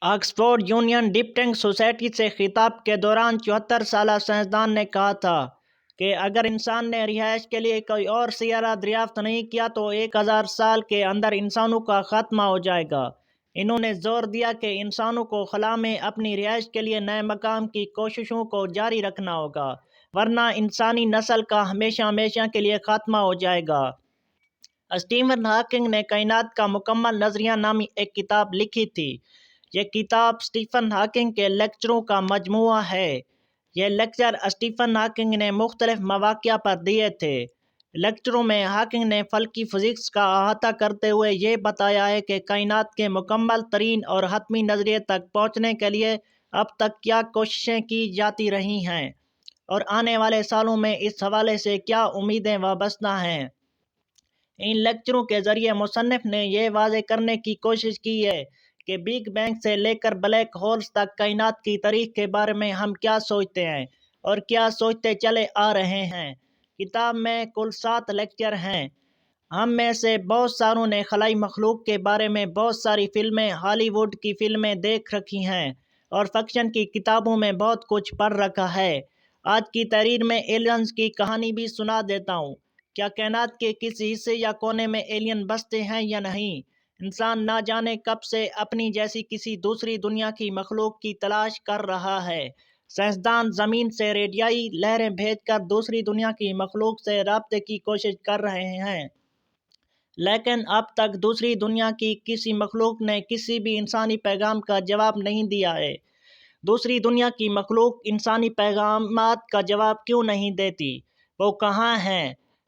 Oxford union ڈپٹنگ society سے خطاب کے دوران 74 سالہ سائنسدان نے کہا تھا کہ اگر انسان نے رہائش کے لیے کوئی اور سیارہ دریافت نہیں کیا تو 1000 سال کے اندر انسانوں کا خاتمہ ہو جائے گا۔ انہوں نے زور دیا کہ انسانوں کو خلا میں اپنی رہائش کے لیے نئے مقام کی کوششوں کو جاری رکھنا ہوگا، ورنہ انسانی نسل کا ہمیشہ ہمیشہ کے لیے خاتمہ ہو جائے گا۔ اسٹیفن ہاکنگ نے کائنات کا مکمل نظریہ نامی ایک کتاب لکھی تھی۔ یہ کتاب اسٹیفن ہاکنگ کے لیکچروں کا مجموعہ ہے۔ یہ لیکچر اسٹیفن ہاکنگ نے مختلف مواقع پر دیے تھے۔ لیکچروں میں ہاکنگ نے فلکی فزکس کا احاطہ کرتے ہوئے یہ بتایا ہے کہ کائنات کے مکمل ترین اور حتمی نظریے تک پہنچنے کے لیے اب تک کیا کوششیں کی جاتی رہی ہیں اور آنے والے سالوں میں اس حوالے سے کیا امیدیں وابستہ ہیں۔ ان لیکچروں کے ذریعے مصنف نے یہ واضح کرنے کی کوشش کی ہے کہ بگ بینگ سے لے کر بلیک ہولز تک کائنات کی تاریخ کے بارے میں ہم کیا سوچتے ہیں اور کیا سوچتے چلے آ رہے ہیں۔ کتاب میں کل 7 لیکچر ہیں۔ ہم میں سے بہت ساروں نے خلائی مخلوق کے بارے میں بہت ساری فلمیں، ہالی ووڈ کی فلمیں دیکھ رکھی ہیں اور فکشن کی کتابوں میں بہت کچھ پڑھ رکھا ہے۔ آج کی تحریر میں ایلینز کی کہانی بھی سنا دیتا ہوں۔ کیا کائنات کے کسی حصے یا کونے میں ایلین بستے ہیں یا نہیں؟ انسان نہ جانے کب سے اپنی جیسی کسی دوسری دنیا کی مخلوق کی تلاش کر رہا ہے۔ سائنسدان زمین سے ریڈیائی لہریں بھیج کر دوسری دنیا کی مخلوق سے رابطے کی کوشش کر رہے ہیں، لیکن اب تک دوسری دنیا کی کسی مخلوق نے کسی بھی انسانی پیغام کا جواب نہیں دیا ہے۔ دوسری دنیا کی مخلوق انسانی پیغامات کا جواب کیوں نہیں دیتی؟ وہ کہاں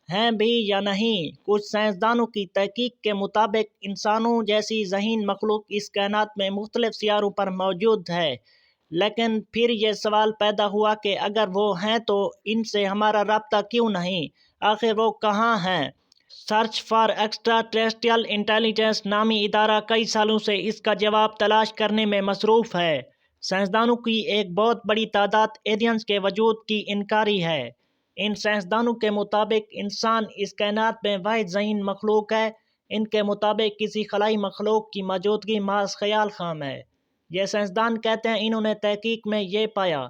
ہیں بھی یا نہیں؟ کچھ سائنسدانوں کی تحقیق کے مطابق انسانوں جیسی ذہین مخلوق اس کائنات میں مختلف سیاروں پر موجود ہے، لیکن پھر یہ سوال پیدا ہوا کہ اگر وہ ہیں تو ان سے ہمارا رابطہ کیوں نہیں؟ آخر وہ کہاں ہیں؟ Search for extra terrestrial intelligence نامی ادارہ کئی سالوں سے اس کا جواب تلاش کرنے میں مصروف ہے۔ سائنسدانوں کی ایک بہت بڑی تعداد ایلینز کے وجود کی انکاری ہے۔ ان سائنسدانوں کے مطابق انسان اس کائنات میں واحد ذہین مخلوق ہے۔ ان کے مطابق کسی خلائی مخلوق کی موجودگی محض خیال خام ہے۔ یہ سائنسدان کہتے ہیں انہوں نے تحقیق میں یہ پایا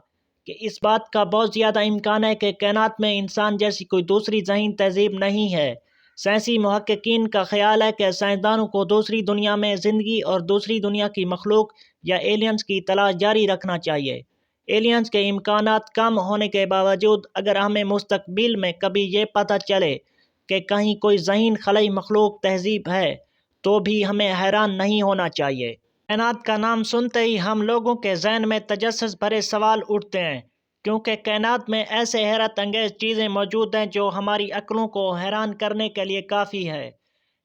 کہ اس بات کا بہت زیادہ امکان ہے کہ کائنات میں انسان جیسی کوئی دوسری ذہین تہذیب نہیں ہے۔ سائنسی محققین کا خیال ہے کہ سائنسدانوں کو دوسری دنیا میں زندگی اور دوسری دنیا کی مخلوق یا ایلینز کی تلاش جاری رکھنا چاہیے۔ ایلینز کے امکانات کم ہونے کے باوجود اگر ہمیں مستقبل میں کبھی یہ پتہ چلے کہ کہیں کوئی ذہین خلائی مخلوق تہذیب ہے تو بھی ہمیں حیران نہیں ہونا چاہیے۔ کائنات کا نام سنتے ہی ہم لوگوں کے ذہن میں تجسس بھرے سوال اٹھتے ہیں، کیونکہ کائنات میں ایسے حیرت انگیز چیزیں موجود ہیں جو ہماری عقلوں کو حیران کرنے کے لیے کافی ہے۔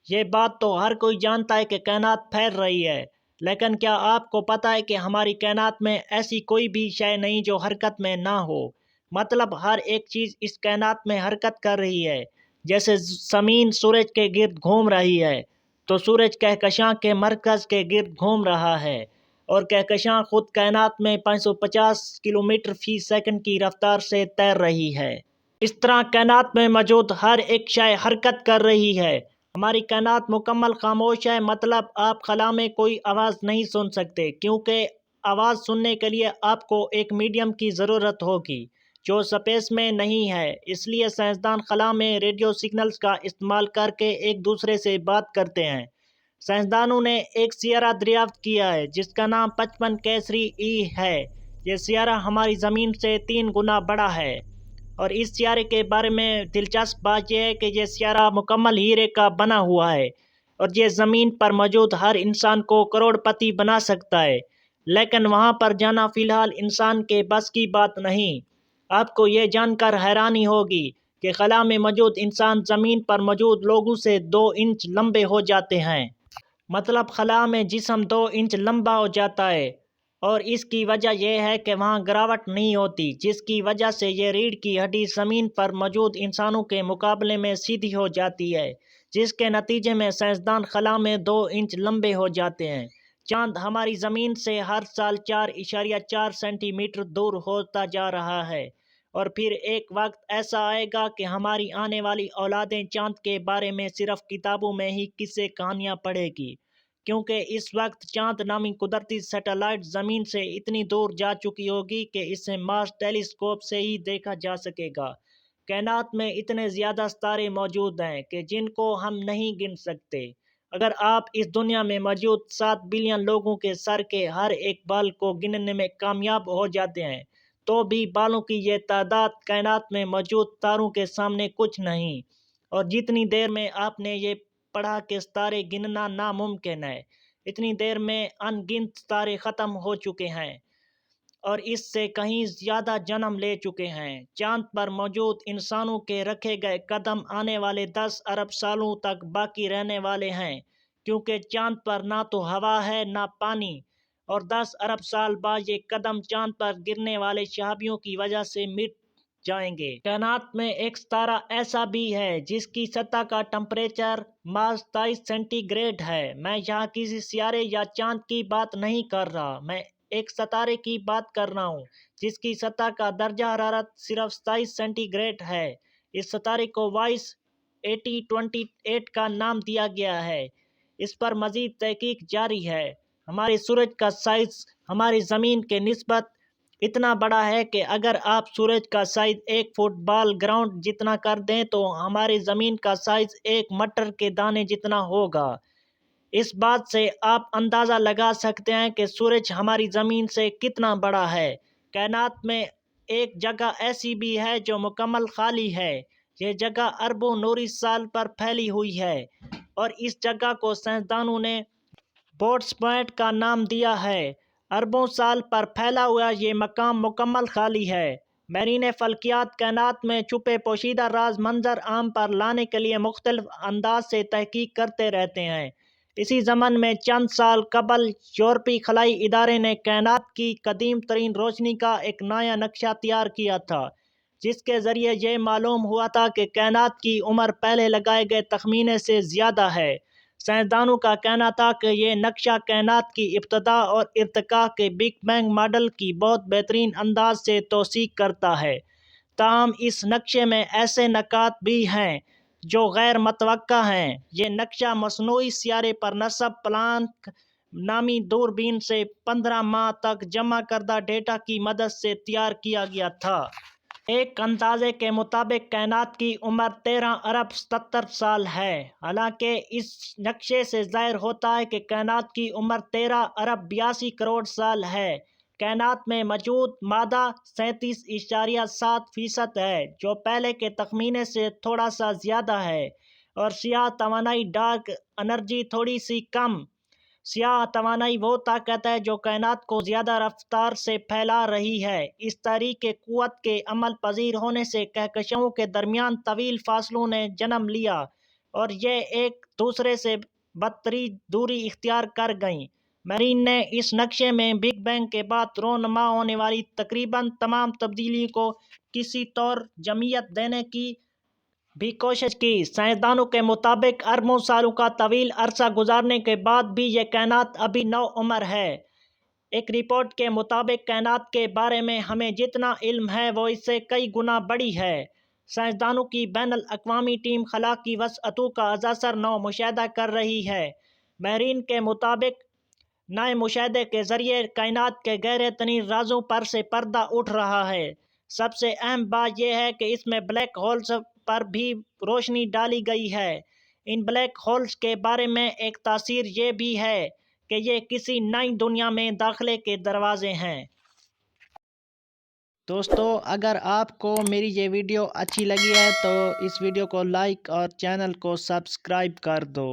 یہ بات تو ہر کوئی جانتا ہے کہ کائنات پھیل رہی ہے، لیکن کیا آپ کو پتہ ہے کہ ہماری کائنات میں ایسی کوئی بھی شے نہیں جو حرکت میں نہ ہو؟ مطلب ہر ایک چیز اس کائنات میں حرکت کر رہی ہے۔ جیسے زمین سورج کے گرد گھوم رہی ہے تو سورج کہکشاں کے مرکز کے گرد گھوم رہا ہے، اور کہکشاں خود کائنات میں 550 کلومیٹر فی سیکنڈ کی رفتار سے تیر رہی ہے۔ اس طرح کائنات میں موجود ہر ایک شے حرکت کر رہی ہے۔ ہماری کائنات مکمل خاموش ہے، مطلب آپ خلا میں کوئی آواز نہیں سن سکتے، کیونکہ آواز سننے کے لیے آپ کو ایک میڈیم کی ضرورت ہوگی جو سپیس میں نہیں ہے۔ اس لیے سائنسدان خلا میں ریڈیو سگنلز کا استعمال کر کے ایک دوسرے سے بات کرتے ہیں۔ سائنسدانوں نے ایک سیارہ دریافت کیا ہے جس کا نام 55 کیسری ای ہے۔ یہ سیارہ ہماری زمین سے 3 گنا بڑا ہے، اور اس سیارے کے بارے میں دلچسپ بات یہ ہے کہ یہ سیارہ مکمل ہیرے کا بنا ہوا ہے اور یہ زمین پر موجود ہر انسان کو کروڑ پتی بنا سکتا ہے، لیکن وہاں پر جانا فی الحال انسان کے بس کی بات نہیں۔ آپ کو یہ جان کر حیرانی ہوگی کہ خلا میں موجود انسان زمین پر موجود لوگوں سے 2 انچ لمبے ہو جاتے ہیں۔ مطلب خلا میں جسم 2 انچ لمبا ہو جاتا ہے، اور اس کی وجہ یہ ہے کہ وہاں گراوٹ نہیں ہوتی، جس کی وجہ سے یہ ریڑھ کی ہڈی زمین پر موجود انسانوں کے مقابلے میں سیدھی ہو جاتی ہے، جس کے نتیجے میں سائنسدان خلا میں 2 انچ لمبے ہو جاتے ہیں۔ چاند ہماری زمین سے ہر سال 4.4 سینٹی میٹر دور ہوتا جا رہا ہے، اور پھر ایک وقت ایسا آئے گا کہ ہماری آنے والی اولادیں چاند کے بارے میں صرف کتابوں میں ہی قصے کہانیاں پڑھے گی، کیونکہ اس وقت چاند نامی قدرتی سیٹلائٹ زمین سے اتنی دور جا چکی ہوگی کہ اسے مارس ٹیلیسکوپ سے ہی دیکھا جا سکے گا۔ کائنات میں اتنے زیادہ ستارے موجود ہیں کہ جن کو ہم نہیں گن سکتے۔ اگر آپ اس دنیا میں موجود 7 بلین لوگوں کے سر کے ہر ایک بال کو گننے میں کامیاب ہو جاتے ہیں تو بھی بالوں کی یہ تعداد کائنات میں موجود تاروں کے سامنے کچھ نہیں۔ اور جتنی دیر میں آپ نے یہ پڑھا کہ ستارے گننا ناممکن ہے، اتنی دیر میں ان گنت ستارے ختم ہو چکے ہیں اور اس سے کہیں زیادہ جنم لے چکے ہیں۔ چاند پر موجود انسانوں کے رکھے گئے قدم آنے والے 10 ارب سالوں تک باقی رہنے والے ہیں، کیونکہ چاند پر نہ تو ہوا ہے نہ پانی، اور 10 ارب سال بعد یہ قدم چاند پر گرنے والے شہابیوں کی وجہ سے مٹ جائیں گے۔ کائنات میں ایک ستارہ ایسا بھی ہے جس کی سطح کا ٹمپریچر -23°C ہے۔ میں یہاں کسی سیارے یا چاند کی بات نہیں کر رہا، میں ایک ستارے کی بات کر رہا ہوں جس کی سطح کا درجہ حرارت صرف 27°C ہے۔ اس ستارے کو وائس 8028 کا نام دیا گیا ہے۔ اس پر مزید تحقیق جاری ہے۔ ہمارے سورج کا سائز ہماری زمین کے نسبت اتنا بڑا ہے کہ اگر آپ سورج کا سائز 1 فٹ بال گراؤنڈ جتنا کر دیں تو ہماری زمین کا سائز 1 مٹر کے دانے جتنا ہوگا۔ اس بات سے آپ اندازہ لگا سکتے ہیں کہ سورج ہماری زمین سے کتنا بڑا ہے۔ کائنات میں ایک جگہ ایسی بھی ہے جو مکمل خالی ہے۔ یہ جگہ اربوں نوری سال پر پھیلی ہوئی ہے اور اس جگہ کو سائنسدانوں نے بوٹس پوائنٹ کا نام دیا ہے۔ اربوں سال پر پھیلا ہوا یہ مقام مکمل خالی ہے۔ ماہرین فلکیات کائنات میں چھپے پوشیدہ راز منظر عام پر لانے کے لیے مختلف انداز سے تحقیق کرتے رہتے ہیں۔ اسی ضمن میں چند سال قبل یورپی خلائی ادارے نے کائنات کی قدیم ترین روشنی کا ایک نیا نقشہ تیار کیا تھا، جس کے ذریعے یہ معلوم ہوا تھا کہ کائنات کی عمر پہلے لگائے گئے تخمینے سے زیادہ ہے۔ سائنسدانوں کا کہنا تھا کہ یہ نقشہ کائنات کی ابتدا اور ارتقاء کے بگ بینگ ماڈل کی بہت بہترین انداز سے توثیق کرتا ہے۔ تاہم اس نقشے میں ایسے نکات بھی ہیں جو غیر متوقع ہیں۔ یہ نقشہ مصنوعی سیارے پر نصب پلانک نامی دوربین سے 15 ماہ تک جمع کردہ ڈیٹا کی مدد سے تیار کیا گیا تھا۔ ایک اندازے کے مطابق کائنات کی عمر 13 ارب 77 سال ہے۔ حالانکہ اس نقشے سے ظاہر ہوتا ہے کہ کائنات کی عمر 13 ارب 82 کروڑ سال ہے۔ کائنات میں موجود مادہ 37.7% ہے، جو پہلے کے تخمینے سے تھوڑا سا زیادہ ہے، اور سیاہ توانائی ڈارک انرجی تھوڑی سی کم۔ سیاہ توانائی وہ طاقت ہے جو کائنات کو زیادہ رفتار سے پھیلا رہی ہے۔ اس تحریک قوت کے عمل پذیر ہونے سے کہکشاؤں کے درمیان طویل فاصلوں نے جنم لیا اور یہ ایک دوسرے سے بتدریج دوری اختیار کر گئیں۔ ماہرین نے اس نقشے میں بگ بینگ کے بعد رونما ہونے والی تقریباً تمام تبدیلیوں کو کسی طور جمعیت دینے کی بھی کوشش کی۔ سائنسدانوں کے مطابق اربوں سالوں کا طویل عرصہ گزارنے کے بعد بھی یہ کائنات ابھی نوعمر ہے۔ ایک رپورٹ کے مطابق کائنات کے بارے میں ہمیں جتنا علم ہے وہ اس سے کئی گنا بڑی ہے۔ سائنسدانوں کی بین الاقوامی ٹیم خلا کی وسعتوں کا ازاثر نو مشاہدہ کر رہی ہے۔ ماہرین کے مطابق نئے مشاہدے کے ذریعے کائنات کے گہرے ترین رازوں پر سے پردہ اٹھ رہا ہے۔ سب سے اہم بات یہ ہے کہ اس میں بلیک ہولز پر بھی روشنی ڈالی گئی ہے۔ ان بلیک ہولز کے بارے میں ایک تاثیر یہ بھی ہے کہ یہ کسی نئی دنیا میں داخلے کے دروازے ہیں۔ دوستو، اگر آپ کو میری یہ ویڈیو اچھی لگی ہے تو اس ویڈیو کو لائک اور چینل کو سبسکرائب کر دو۔